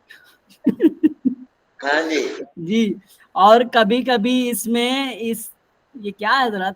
ہاں جی جی، اور کبھی کبھی اس میں یہ کیا ہے حضرت،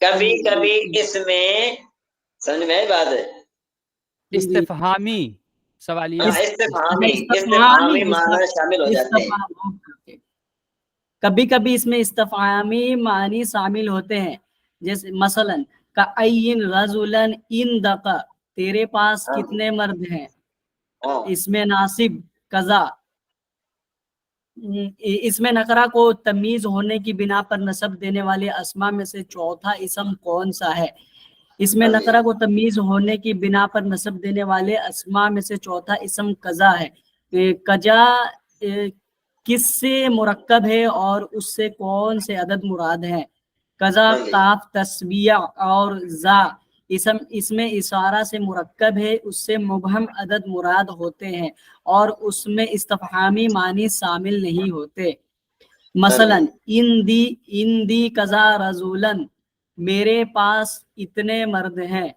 کبھی کبھی اس میں سمجھ میں آئی بات ہے؟ استفہامی سوالیہ ہاں استفہامی معنی شامل ہو جاتے ہیں. کبھی کبھی اس میں استفہامی معنی شامل ہوتے ہیں، جیسے مثلا کأین رجلا عندک، تیرے پاس کتنے مرد ہیں. ہاں اس میں ناصب قضا، اس میں نکرہ کو تمیز ہونے کی بنا پر نسب دینے والے اسماء میں سے چوتھا اسم کون سا ہے. اس میں نکرہ کو تمیز ہونے کی بنا پر نسب دینے والے اسماء میں سے چوتھا اسم قضا ہے. قضا کس سے مرکب ہے اور اس سے کون سے عدد مراد ہیں. قضا قاف تسبیہ اور زا اس میں اشارہ سے مرکب ہے، اس سے مبہم عدد مراد ہوتے ہیں اور اس میں استفہامی معنی شامل نہیں ہوتے. مثلا ان دی قضا رجولن، میرے پاس اتنے مرد ہیں.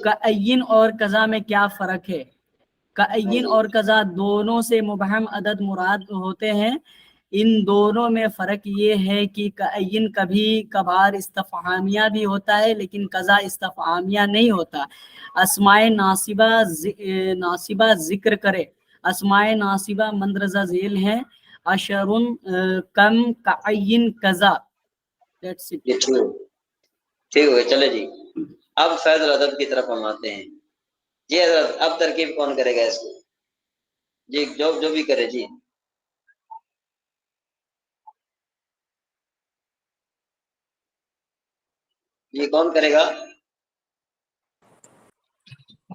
کأین اور قضا میں کیا فرق ہے. کأین اور قضا دونوں سے مبہم عدد مراد ہوتے ہیں. ان دونوں میں فرق یہ ہے کہ کأین کبھی کبھار استفہامیہ بھی ہوتا ہے لیکن قضا استفہامیہ نہیں ہوتا. اسماء ناصبہ ذکر کرے. اسماء ناصبہ مندرجہ ذیل ہیں، اشرن کم کأین قضا. ٹھیک ہو گیا. چلے جی اب فیض الادب کی طرف ہم آتے ہیں. جی حضرت اب ترکیب کون کرے گا اس کو؟ جی جو بھی کرے. جی جی کون کرے گا؟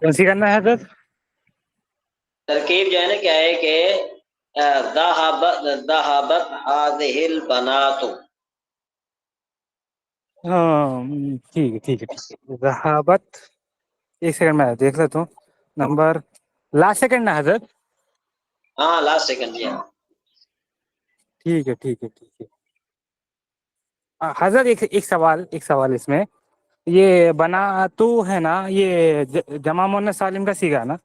کون سی کرنا ہے حضرت؟ ترکیب جو ہے نا کیا ہے کہ ذهبت هذه البنات. ٹھیک ہے. ذہابت، ایک سیکنڈ میں دیکھ لیتا ہوں نمبر. لاسٹ سیکنڈ نا حضرت؟ ہاں لاسٹ سیکنڈ. جی ہاں ٹھیک ہے. حضرت ایک سوال اس میں، یہ بنا تو ہے نا، یہ جمع مؤنث سالم کا صیغہ نا؟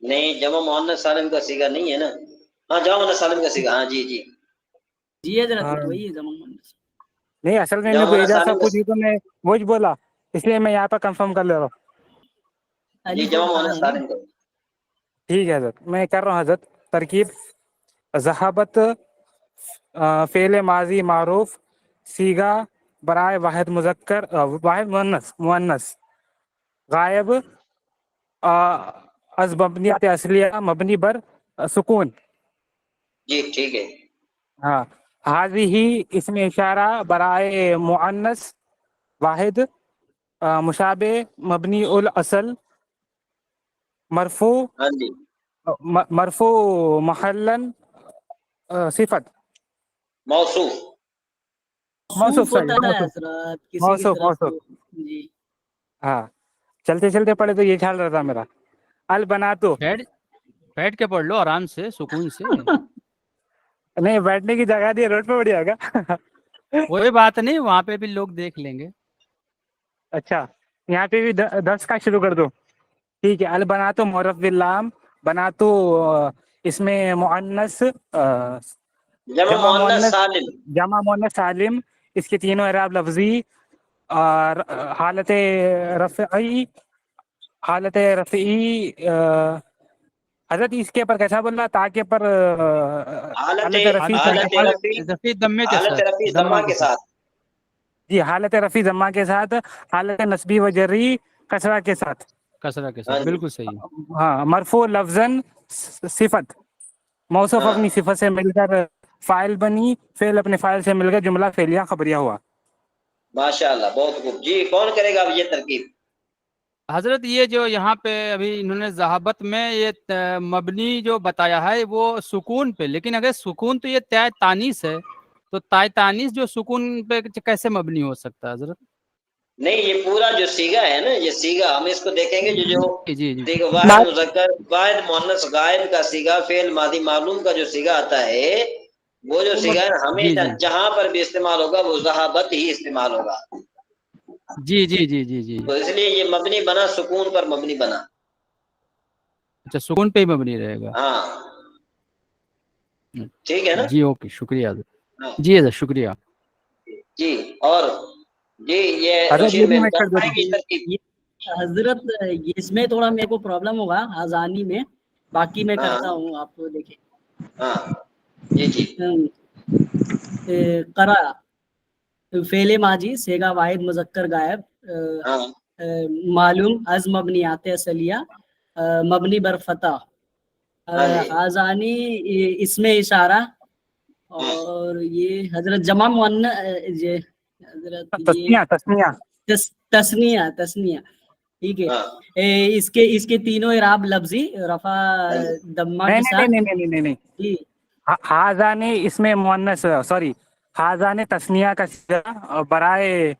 نہیں جمع مؤنث سالم کا صیغہ نہیں ہے نا. ہاں جمع مؤنث سالم کا صیغہ. ہاں جی حضرت وہی ہے جمع مؤنث. نہیں، اصل میں جمع میرے کو مؤنث اعجاز سالم صاحب پوچھی تو میں وہی بولا، اس لیے میں یہاں پہ کنفرم کر لے رہا ہوں. جی الف جمع اور تا مؤنث ہے نا. سالم کا. ٹھیک ہے حضرت، میں کر رہا ہوں حضرت ترکیب. ذہابت فعل ماضی معروف، صیغہ برائے واحد مذکر واحد مؤنث، غائب از مبنیات اصلیہ مبنی بر سکون. جی ٹھیک ہے. ہاں، حاضی اس میں اشارہ برائے مؤنث واحد، مشابہ مبنی الاصل، مرفوع ہاں جی مرفوع محلن صفت موصوف. موصوف. صوف صحیح ہوتا ہے موصوف حضرت کسی کی طرف. جی ہاں، چلتے پڑھے تو یہ خیال رہتا میرا. البناتو، بیٹھ کے پڑھ لو آرام سے سکون سے. نہیں بیٹھنے کی جگہ دی روڈ پہ بڑی ہوگا. کوئی بات نہیں، وہاں پہ بھی لوگ دیکھ لیں گے. اچھا، یہاں پہ بھی 10 کا شروع کر دو. ٹھیک ہے. البناتو معرف باللام، بناتو اس میں مؤنث جمع مؤنث سالم. جمع مؤنث سالم، اس کے تینوں اعراب لفظی اور حالت رفعی حضرت اس کے پر کیسا بول رہا؟ تاکہ پر حالت رفیع رفیع دمے کے حالت ساتھ، رفیع دمہ ضمہ کے ساتھ. جی، حالت رفیع ضمہ کے ساتھ، حالت نصبی و جری کسرہ کے ساتھ. کسرہ کے ہاں ساتھ، جی بالکل صحیح. ہاں، مرفوع لفظاً صفت، موصوف ہاں اپنی صفت سے مل کر فاعل بنی، فعل اپنے فاعل سے مل کر جملہ فعلیہ خبریہ ہوا. ماشاء اللہ بہت خوب. جی کون کرے گا اب یہ ترکیب؟ حضرت یہ جو یہاں پہ ابھی انہوں نے ذہابت میں یہ مبنی جو بتایا ہے وہ سکون پہ، لیکن اگر سکون تو یہ تائے تانیث ہے، تو تائے تانیث جو سکون پہ کیسے مبنی ہو سکتا ہے حضرت؟ نہیں یہ پورا جو صیغہ ہے نا، یہ صیغہ ہم اس کو دیکھیں گے. جو جی واحد مذکر واحد مؤنث غائب کا صیغہ، فعل ماضی معلوم کا جو صیغہ آتا ہے، وہ جو صیغہ ہے ہمیشہ جی جہاں پر بھی استعمال ہوگا وہ ذہابت ہی استعمال ہوگا. جی جی جی جی جی تو اس لیے یہ مبنی بنا، سکون پر مبنی بنا. اچھا، سکون پہ ہی مبنی رہے گا. ہاں ٹھیک ہے نا. جی اوکے، شکریہ حضرت. ہاں جی حضرت شکریہ. جی اور جی یہ حضرت رشید یہ بھی میں میں کر کر دیتا پائیں ہوں. گے ترکیب؟ حضرت اس میں تھوڑا میرے کو پرابلم ہوگا آزانی میں، باقی میں ہاں کرتا ہوں، آپ کو دیکھیں. ہاں جی جی قرا فعل ماضی سیگا واحد مذکر غائب ہاں معلوم از مبنیات اصلیہ مبنی بر فتح ہاں جی حاضانی اس میں اشارہ، اور یہ حضرت جمع مؤنث حضرت یہ تسنیہ تسنیہ ٹھیک ہے. ہاں اس کے تینوں اعراب لفظی رفع دمہ کے ساتھ. نہیں. جی حاضان اس میں مؤنث، سوری، حاضان تسنیہ کا صیغہ برائے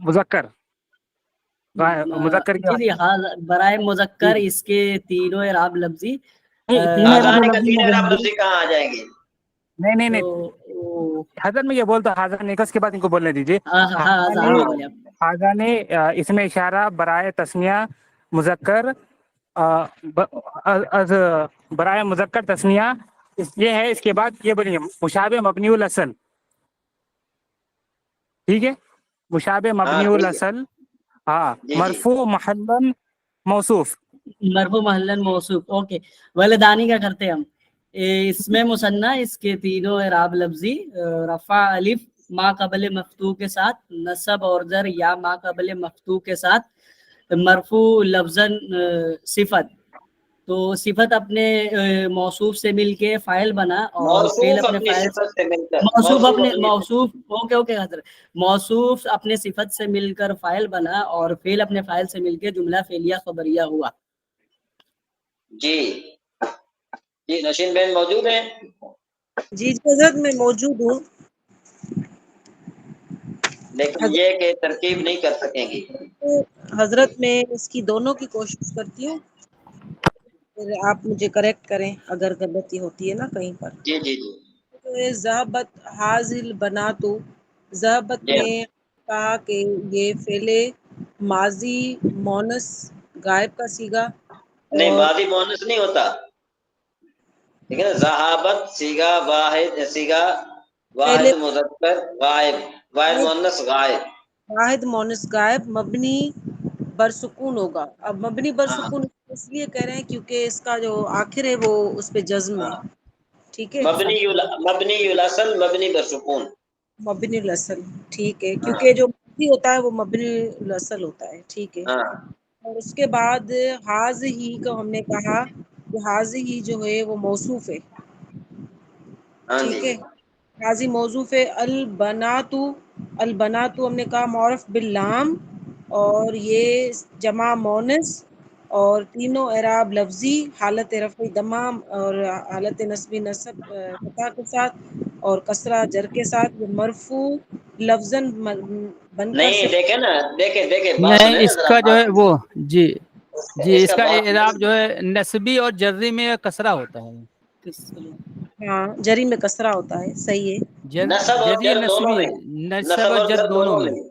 مذکر، مذکر جی جی برائے مذکر اس کے تینوں اعراب لفظی. تین اعراب آزانے کا لفظی تین میں اعراب بولیں گے. لفظی کہاں آ جائیں گے؟ نہیں حضرت میں یہ بولتا ہوں حاضان اس کے بعد ان کو بولنے دیجیے. آزانی بولے آپ. حاضان اس میں اشارہ برائے تسنیہ مذکر از برائے مذکر تسنیہ یہ ہے. اس کے بعد یہ بولیے مشابہ مبنی الاصل، ٹھیک ہے، مشابہ ہاں مبنی ٹھیک ہے الاصل، ہاں، جی جی مرفوع محلاً موصوف. مرفوع محلاً موصوف. اوکے ولدانی کا کرتے ہیں ہم. اس میں مثنیٰ اس کے تینوں اعراب لفظی رفع الف ما قبل مفتوح کے ساتھ، نصب اور جر یا ما قبل مفتوح کے ساتھ، مرفوع لفظاً صفت. تو صفت اپنے موصوف سے مل کے فاعل بنا اور فعل موصوف اپنے اپنی فاعل، صفت سے مل کر موصوف اپنے اپنی موصوف اوکے حضرت، موصوف اپنے صفت سے مل کر فاعل بنا اور فعل اپنے فاعل سے مل کے جملہ فعلیہ خبریہ ہوا. جی جی نشین بہن موجود ہیں؟ جی حضرت میں موجود ہوں. لیکن یہ کہ ترکیب نہیں کر سکیں گی. حضرت میں اس کی دونوں کی کوشش کرتی ہوں، پھر آپ مجھے کریکٹ کریں اگر غلطی ہوتی ہے نا کہیں پر. جی جی جی ذہبت حاضل بناتو، ذہبت جی میں کہا کہ یہ فعل ماضی مونس غائب کا صیغہ نہیں، اور ماضی مونس نہیں ہوتا. ٹھیک ہے نا، ذہابت سیگا واحد مذکر غائب، واحد مونس غائب. واحد مونس غائب مبنی برسکون ہوگا. اب مبنی ہاں برسکون اس لیے کہہ رہے ہیں کیونکہ اس کا جو آخر ہے وہ اس پہ جزم ہے. ہاں ٹھیک ہے، مبنی الاصل مبنی برسکون. مبنی الاصل ٹھیک ہے، ہاں کیونکہ جو مبنی ہوتا ہے وہ مبنی الاصل ہوتا ہے. ٹھیک ہے. ہاں اور اس کے بعد حاض ہی کو ہم نے کہا کہ حاض ہی جو ہے وہ موصوف ہے. ہاں جی ٹھیک ہے، حاضی موصوف ہے. البناتو ہم نے کہا معرف باللام، اور یہ جمع مونس اور تینوں اعراب لفظی، حالت رفع دمام اور حالت نصبی نصب فتح کے ساتھ اور کسرہ جر کے ساتھ. یہ مرفوع لفظاً بن کر نہیں، سے دیکھیں نا، دیکھیں بات نہیں، سنیں نا اس ذرا. کا جو ہے وہ جی جی اس کا بات اعراب جو ہے نسبی اور جرری میں کسرہ ہوتا ہے. ہاں جری میں کسرہ ہوتا ہے. صحیح ہے. نصب اور جری جر دونوں نسبی، میں، نصب اور جر جر دونوں میں. میں.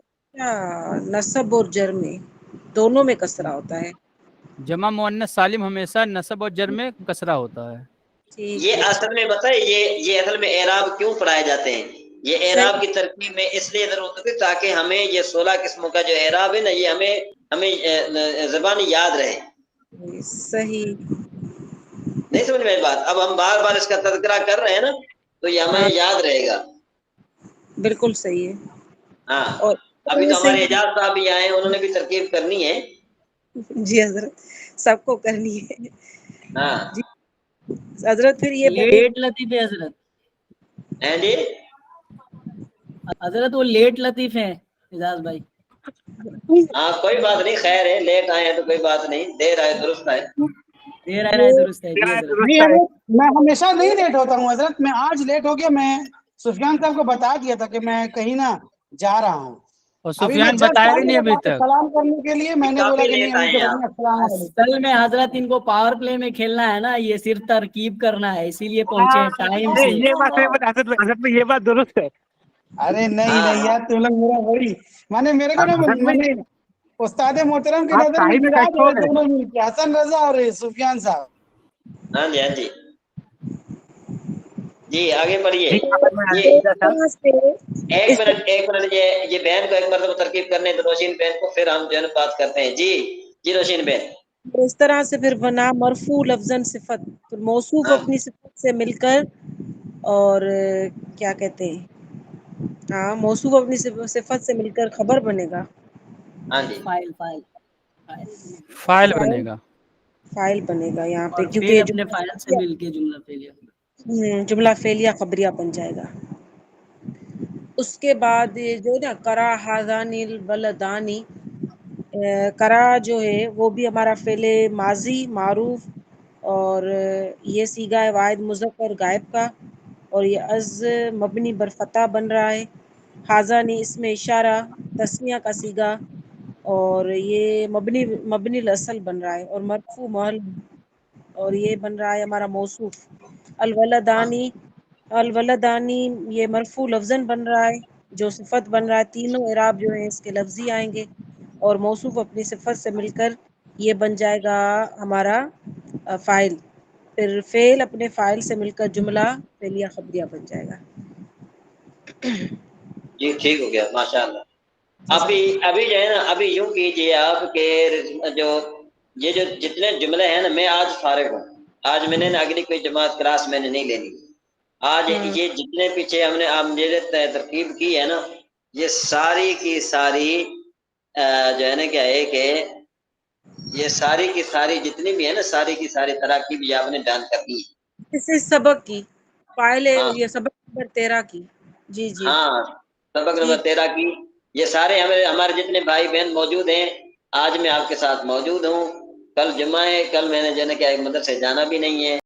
نصب اور جر میں دونوں میں کسرہ ہوتا ہے. جمع مؤنث سالم ہمیشہ نصب اور جر میں کسرہ ہوتا ہے. ٹھیک ہے. یہ اصل میں بتائیں یہ اصل میں اعراب کیوں پڑھائے جاتے ہیں؟ یہ اعراب کی ترکیب میں اس لیے ضرورت ہوتی ہے تاکہ ہمیں یہ 16 قسموں کا جو اعراب ہے نا، یہ ہمیں زبانی یاد رہے. صحیح. نہیں سمجھ میں بات؟ اب ہم بار بار اس کا تذکرہ کر رہے ہیں نا، تو یہ ہاں ہمیں یاد رہے گا. بالکل صحیح ہے. ہاں اور ابھی یہ تو ہمارے صحیح. اعجاز صاحب بھی آئے ہیں، انہوں نے بھی ترکیب کرنی ہے. جی حضرت سب کو کرنی ہے. ہاں جی حضرت پھر یہ لیٹ لطیف ہے حضرت. جی حضرت وہ لیٹ لطیف ہے اعجاز بھائی. ہاں کوئی بات نہیں، خیر ہے، لیٹ آئے ہیں تو کوئی بات نہیں، دیر آئے درست آئے. دیر آ رہا ہے درست ہے. جی حضرت. نہیں حضرت میں ہمیشہ نہیں لیٹ ہوتا ہوں حضرت، میں آج لیٹ ہو گیا. میں سفیان صاحب کو بتا دیا تھا کہ میں کہیں نہ جا رہا ہوں. اور ابھی میں سفیان جسٹ بتایا آ ہی نہیں گیا ابھی تھا تک. سلام کرنے کے لیے. میں نے بولا کافی کہ نہیں لیٹ آئے امین ہیں صاحب آپ. السلام علیکم. اصل میں حضرت ان کو پاور پلے میں کھیلنا ہے نا، یہ صرف ترکیب کرنا ہے، اسی لیے پہنچے ٹائم سے. یہ بات حضرت میں یہ بات درست ہے. ارے نہیں ہاں نہیں یار، تم لوگ میرا بڑی میرے کو نا حضرت میں استاد محترم کی آپ نظر میں صاحب گرا کشف دے ہو رہے گئے. دونوں مل کے، حسن رضا اور سفیان صاحب. ہاں جی ہاں جی جی آگے پڑھیے. جی یہ اس طرح سے ایک منٹ یہ بہن کو ایک مرتبہ ترکیب کرنے دو روشین بہن کو، پھر ہم جو ہے نا بات کرتے ہیں. جی روشین بہن. اس طرح سے پھر بنا مرفوع لفظاً صفت، پھر موصوف ہاں اپنی صفت سے مل کر، اور کیا کہتے ہیں، ہاں موصوف اپنی صفت سے مل کر خبر بنے گا. ہاں جی فائل فائل بنے گا. فائل بنے گا یہاں پہ، اور کیونکہ فعل یہ اپنے فائل سے مل کے جملہ فعلیہ. جملہ فعلیہ خبریہ بن جائے گا. اس کے بعد یہ جو نا کرا ہاذان البلدانی، کرا جو ہے وہ بھی ہمارا فعل ماضی معروف، اور یہ صیغہ ہے واحد مذکر غائب کا، اور یہ از مبنی برفتح بن رہا ہے. ہاذانی اس میں اشارہ تسمیہ کا صیغہ، اور یہ مبنی الاصل بن رہا ہے، اور مرفوع محل، اور یہ بن رہا ہے ہمارا موصوف. الولدانی یہ مرفوع لفظاً بن رہا ہے، جو صفت بن رہا ہے. تینوں اعراب جو ہیں اس کے لفظی آئیں گے، اور موصوف اپنی صفت سے مل کر یہ بن جائے گا ہمارا فاعل. پھر فعل اپنے فاعل سے مل کر جملہ فعلیہ خبریہ بن جائے گا. جی ٹھیک ہو گیا ماشاء اللہ. جزاک ابھی جو ہے نا ابھی یوں کیجیے آپ کے یہ جو جتنے جملے ہیں نا، میں آج فارغ ہوں. آج میں نے نا اگلی کوئی جماعت کلاس میں نے نہیں لینی. آج یہ جتنے پیچھے ہم نے آپ نے ترکیب کی ہے نا، یہ ساری کی ساری جو ہے نا کیا ہے کہ یہ ساری کی ساری جتنی بھی ہے نا، ساری کی ساری تراکیب یہ آپ نے بیان کر دی. اس سبق کی فائل ہے، ہاں یہ سبق نمبر 13 کی. جی ہاں سبق نمبر ٹھیک. 13 کی. یہ سارے ہمارے جتنے بھائی بہن موجود ہیں، آج میں آپ کے ساتھ موجود ہوں. کل جمعہ ہے، کل میں نے جو ہے نا کیا ایک مدرسے جانا بھی نہیں ہے.